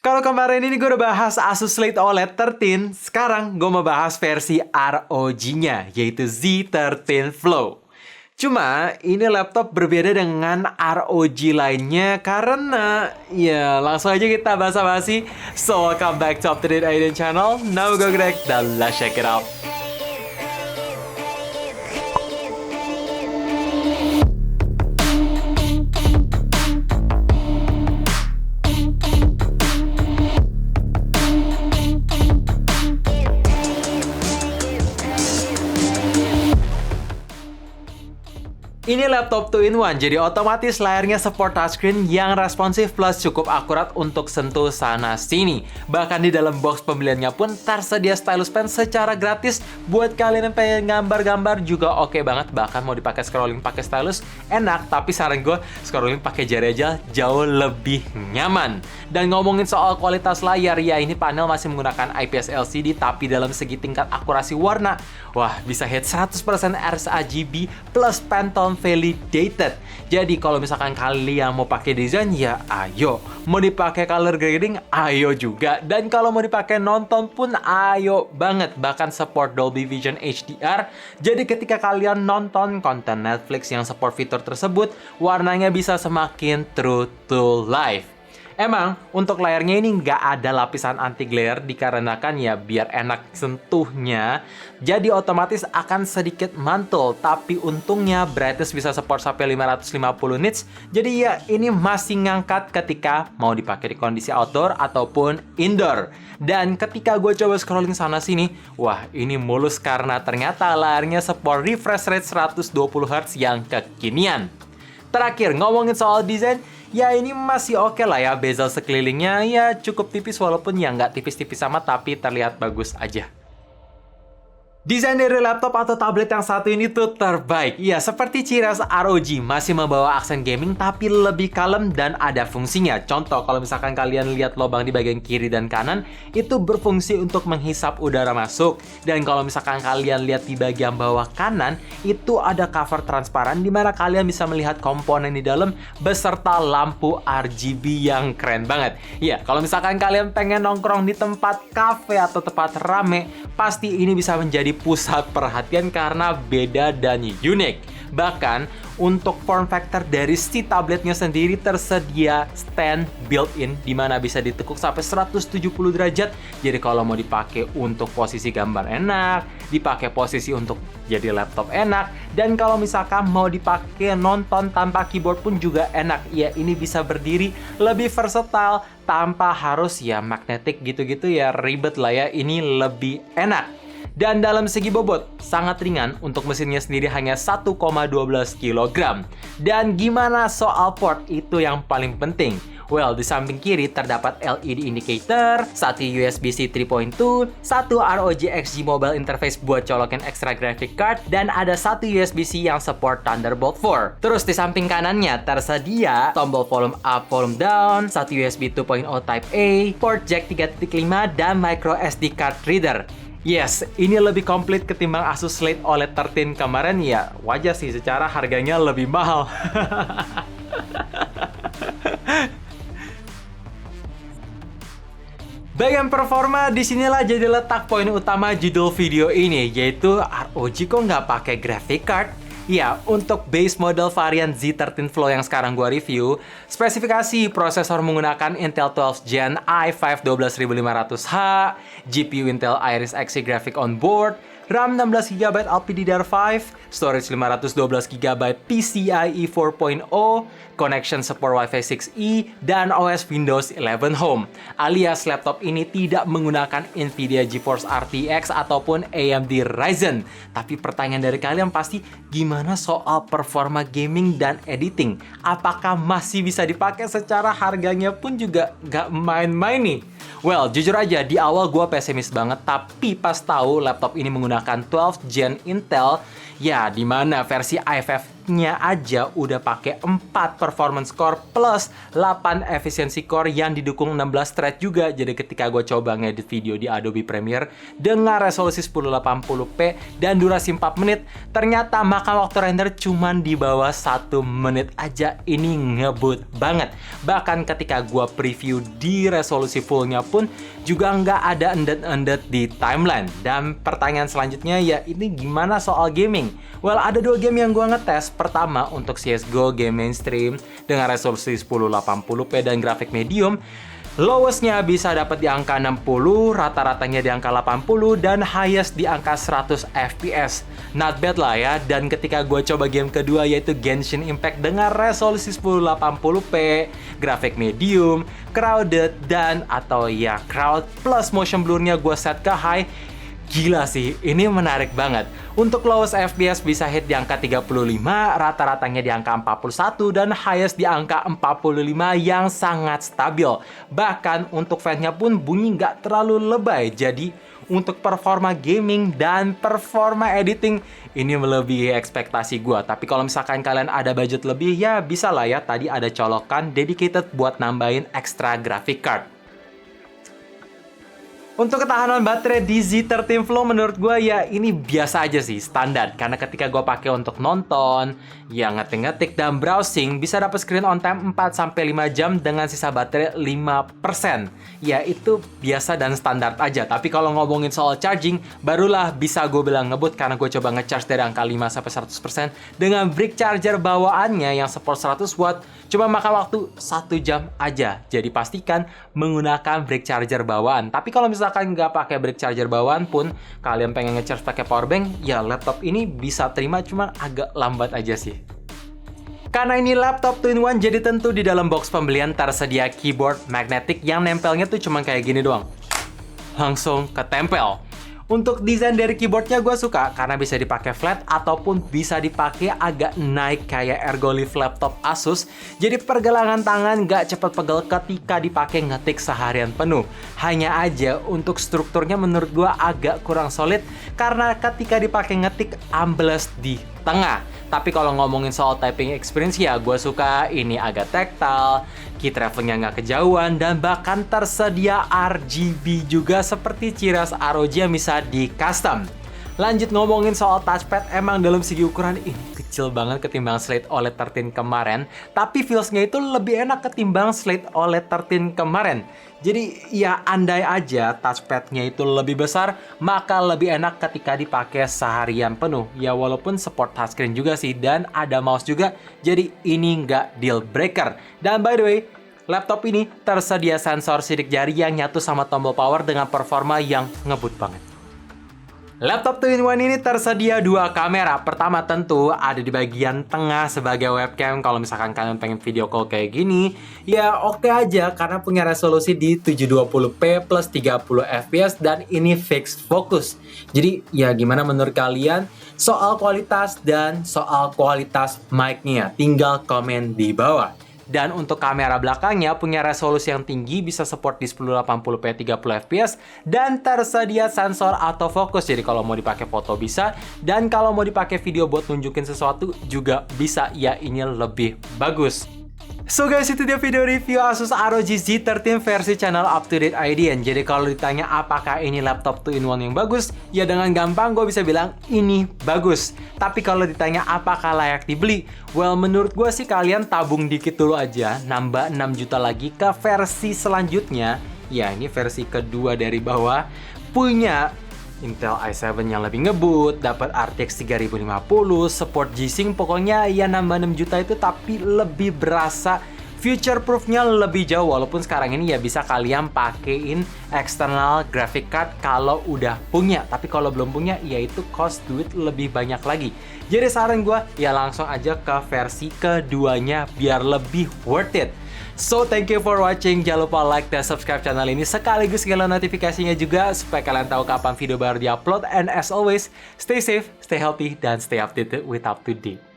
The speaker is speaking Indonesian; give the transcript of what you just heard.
Kalau kemarin ini gue udah bahas Asus Slate OLED 13, sekarang gue mau bahas versi ROG-nya, yaitu Z13 Flow. Cuma, ini laptop berbeda dengan ROG lainnya karena, ya langsung aja kita basa-basi. So, welcome back to Up To Date Aiden channel. Now gue Greg, dan let's check it out. Ini laptop 2-in-1, jadi otomatis layarnya support touchscreen yang responsif plus cukup akurat untuk sentuh sana-sini. Bahkan di dalam box pembeliannya pun tersedia stylus pen secara gratis. Buat kalian yang pengen gambar-gambar juga oke banget. Bahkan mau dipakai scrolling pakai stylus, enak. Tapi saran gue, scrolling pakai jari aja jauh lebih nyaman. Dan ngomongin soal kualitas layar, ya ini panel masih menggunakan IPS LCD, tapi dalam segi tingkat akurasi warna, wah bisa hit 100% RGB plus Pantone validated. Jadi kalau misalkan kalian mau pakai desain, ya ayo. Mau dipakai color grading, ayo juga. Dan kalau mau dipakai nonton pun, ayo banget. Bahkan support Dolby Vision HDR. Jadi ketika kalian nonton konten Netflix yang support fitur tersebut, warnanya bisa semakin true to life. Emang, untuk layarnya ini nggak ada lapisan anti-glare dikarenakan ya biar enak sentuhnya. Jadi otomatis akan sedikit mantul. Tapi untungnya brightness bisa support sampai 550 nits. Jadi ya ini masih ngangkat ketika mau dipakai di kondisi outdoor ataupun indoor. Dan ketika gue coba scrolling sana-sini, wah ini mulus karena ternyata layarnya support refresh rate 120Hz yang kekinian. Terakhir, ngomongin soal desain, ya ini masih oke lah ya. Bezel sekelilingnya ya cukup tipis walaupun ya nggak tipis-tipis sama, tapi terlihat bagus aja. Desain dari laptop atau tablet yang satu ini tuh terbaik. Ya, seperti ciri khas ROG, masih membawa aksen gaming tapi lebih kalem dan ada fungsinya. Contoh, kalau misalkan kalian lihat lubang di bagian kiri dan kanan, itu berfungsi untuk menghisap udara masuk. Dan kalau misalkan kalian lihat di bagian bawah kanan, itu ada cover transparan di mana kalian bisa melihat komponen di dalam beserta lampu RGB yang keren banget. Ya, kalau misalkan kalian pengen nongkrong di tempat cafe atau tempat rame, pasti ini bisa menjadi pusat perhatian karena beda dan unik. Bahkan untuk form factor dari si tabletnya sendiri tersedia stand built-in di mana bisa ditekuk sampai 170 derajat. Jadi kalau mau dipakai untuk posisi gambar enak, dipakai posisi untuk jadi laptop enak, dan kalau misalkan mau dipakai nonton tanpa keyboard pun juga enak. Ya ini bisa berdiri, lebih versatile tanpa harus ya magnetik gitu-gitu ya ribet lah ya. Ini lebih enak. Dan dalam segi bobot, sangat ringan. Untuk mesinnya sendiri hanya 1,12 kg. Dan gimana soal port? Itu yang paling penting. Well, di samping kiri terdapat LED indicator, satu USB-C 3.2, satu ROG XG Mobile Interface buat colokin extra graphic card, dan ada satu USB-C yang support Thunderbolt 4. Terus di samping kanannya tersedia tombol volume up, volume down, satu USB 2.0 Type A, port jack 3.5, dan micro SD card reader. Yes, ini lebih komplit ketimbang Asus Slate OLED 13 kemarin. Ya wajar sih, secara harganya lebih mahal. Bagian performa disinilah jadi letak poin utama judul video ini, yaitu ROG kok nggak pakai graphic card? Ya, untuk base model varian Z13 Flow yang sekarang gua review, spesifikasi prosesor menggunakan Intel 12th Gen i5 12500H, GPU Intel Iris Xe Graphic on board, RAM 16GB LPDDR5, storage 512GB PCIe 4.0, connection support Wi-Fi 6E, dan OS Windows 11 Home. Alias laptop ini tidak menggunakan Nvidia GeForce RTX ataupun AMD Ryzen. Tapi pertanyaan dari kalian pasti, gimana soal performa gaming dan editing? Apakah masih bisa dipakai secara harganya pun juga nggak main-main nih? Well, jujur aja di awal gue pesimis banget, tapi pas tahu laptop ini menggunakan 12th Gen Intel, ya dimana versi i5 chipnya aja udah pakai 4 performance core plus 8 efficiency core yang didukung 16 thread juga. Jadi ketika gue coba ngedit video di Adobe Premiere dengan resolusi 1080p dan durasi 4 menit, ternyata makan waktu render cuman di bawah 1 menit aja. Ini ngebut banget. Bahkan ketika gue preview di resolusi fullnya pun juga nggak ada endet-endet di timeline. Dan pertanyaan selanjutnya ya, ini gimana soal gaming? Well, ada 2 game yang gue ngetes. Pertama untuk CSGO game mainstream dengan resolusi 1080p dan grafik medium. Lowestnya bisa dapat di angka 60, rata-ratanya di angka 80, dan highest di angka 100 fps. Not bad lah ya. Dan ketika gue coba game kedua yaitu Genshin Impact dengan resolusi 1080p, grafik medium, crowded, dan atau ya crowd plus motion blurnya gue set ke high. Gila sih, ini menarik banget. Untuk lowest FPS bisa hit di angka 35, rata-ratanya di angka 41, dan highest di angka 45 yang sangat stabil. Bahkan untuk fan-nya pun bunyi nggak terlalu lebay. Jadi untuk performa gaming dan performa editing, ini melebihi ekspektasi gue. Tapi kalau misalkan kalian ada budget lebih, ya bisa lah ya. Tadi ada colokan dedicated buat nambahin extra graphic card. Untuk ketahanan baterai di Z13 Flow menurut gue ya ini biasa aja sih, standar. Karena ketika gue pakai untuk nonton, ya ngetik-ngetik dan browsing, bisa dapat screen on time 4-5 jam dengan sisa baterai 5%. Ya itu biasa dan standar aja. Tapi kalau ngomongin soal charging, barulah bisa gue bilang ngebut karena gue coba ngecharge dari angka 5-100% dengan brick charger bawaannya yang support 100 watt. Cuma makan waktu 1 jam aja. Jadi pastikan menggunakan brick charger bawaan. Tapi kalau misalkan nggak pakai brick charger bawaan pun, kalian pengen ngecharge pakai powerbank, ya laptop ini bisa terima, cuma agak lambat aja sih. Karena ini laptop 2-in-1, jadi tentu di dalam box pembelian tersedia keyboard magnetic yang nempelnya tuh cuma kayak gini doang. Langsung ketempel. Untuk desain dari keyboardnya gue suka karena bisa dipakai flat ataupun bisa dipakai agak naik kayak ergolift laptop Asus. Jadi pergelangan tangan gak cepet pegel ketika dipakai ngetik seharian penuh. Hanya aja untuk strukturnya menurut gue agak kurang solid karena ketika dipakai ngetik ambles di tengah. Tapi kalau ngomongin soal typing experience ya gue suka ini agak tactile, key travelnya nggak kejauhan, dan bahkan tersedia RGB juga seperti ciri khas ROG yang bisa di custom. Lanjut ngomongin soal touchpad, emang dalam segi ukuran ini kecil banget ketimbang Slate OLED 13 kemarin, tapi feels-nya itu lebih enak ketimbang Slate OLED 13 kemarin. Jadi ya andai aja touchpad-nya itu lebih besar, maka lebih enak ketika dipakai seharian penuh. Ya walaupun support touchscreen juga sih, dan ada mouse juga, jadi ini nggak deal breaker. Dan by the way, laptop ini tersedia sensor sidik jari yang nyatu sama tombol power dengan performa yang ngebut banget. Laptop 2-in-1 ini tersedia 2 kamera. Pertama tentu ada di bagian tengah sebagai webcam. Kalau misalkan kalian pengen video call kayak gini, ya oke aja karena punya resolusi di 720p plus 30 fps dan ini fixed focus. Jadi ya gimana menurut kalian soal kualitas dan soal kualitas mic-nya? Tinggal komen di bawah. Dan untuk kamera belakangnya punya resolusi yang tinggi, bisa support di 1080p 30 fps, dan tersedia sensor autofocus. Jadi kalau mau dipakai foto bisa, dan kalau mau dipakai video buat nunjukin sesuatu juga bisa. Ya ini lebih bagus. So guys, itu dia video review Asus ROG Z13 versi channel Up To Date IDN. Jadi kalau ditanya apakah ini laptop 2-in-1 yang bagus, ya dengan gampang gue bisa bilang ini bagus. Tapi kalau ditanya apakah layak dibeli, well menurut gue sih kalian tabung dikit dulu aja, nambah 6 juta lagi ke versi selanjutnya. Ya ini versi kedua dari bawah, punya Intel i7 yang lebih ngebut, dapat RTX 3050, support G-Sync, pokoknya ya nambah 6 juta itu tapi lebih berasa future proofnya lebih jauh. Walaupun sekarang ini ya bisa kalian pakein external graphic card kalau udah punya, tapi kalau belum punya ya itu cost duit lebih banyak lagi. Jadi saran gue ya langsung aja ke versi keduanya biar lebih worth it. So thank you for watching, jangan lupa like dan subscribe channel ini sekaligus nyalain notifikasinya juga supaya kalian tahu kapan video baru diupload. And as always, stay safe, stay healthy, dan stay updated with Up To Date.